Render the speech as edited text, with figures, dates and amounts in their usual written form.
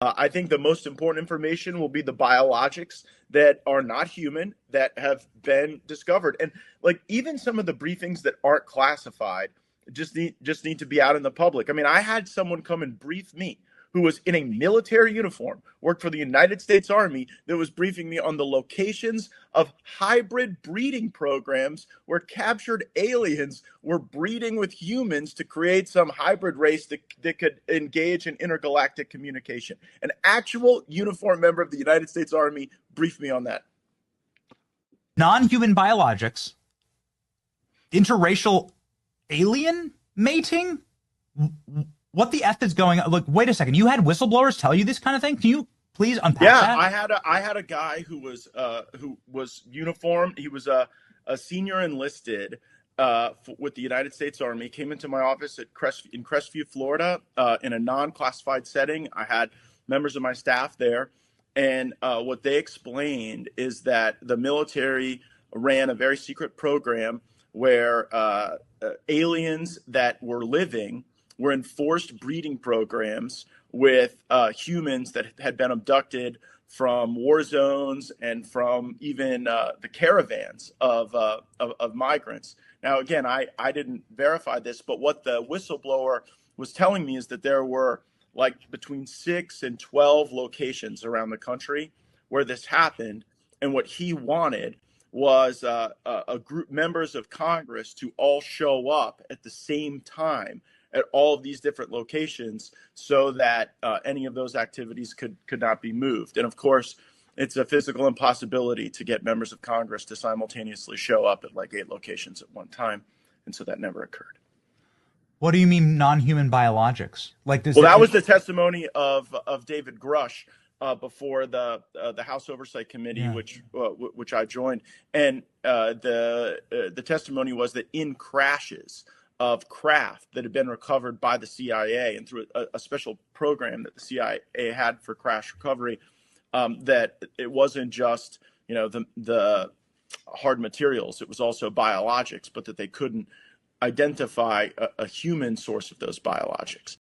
I think the most important information will be the biologics that are not human that have been discovered, and like even some of the briefings that aren't classified just need to be out in the public. I mean, I had someone come and brief me who was in a military uniform, worked for the United States Army, that was briefing me on the locations of hybrid breeding programs where captured aliens were breeding with humans to create some hybrid race that could engage in intergalactic communication. An actual uniformed member of the United States Army briefed me on that. Non-human biologics, interracial alien mating. What the f is going on? Look, wait a second. You had whistleblowers tell you this kind of thing? Can you please unpack Yeah, that? I had a guy who was uniformed. He was a senior enlisted with the United States Army. Came into my office in Crestview, Florida, in a non-classified setting. I had members of my staff there, and what they explained is that the military ran a very secret program where aliens that were living were in forced breeding programs with humans that had been abducted from war zones and from even the caravans of migrants. Now, again, I didn't verify this, but what the whistleblower was telling me is that there were like between 6 and 12 locations around the country where this happened. And what he wanted was a group members of Congress to all show up at the same time at all of these different locations so that any of those activities could not be moved. And of course, it's a physical impossibility to get members of Congress to simultaneously show up at like 8 locations at one time. And so that never occurred. What do you mean non-human biologics? Like does Well, that it was the testimony of David Grush before the House Oversight Committee, yeah. which I joined, and the testimony was that in crashes of craft that had been recovered by the CIA and through a special program that the CIA had for crash recovery, that it wasn't just the hard materials, it was also biologics, but that they couldn't identify a human source of those biologics.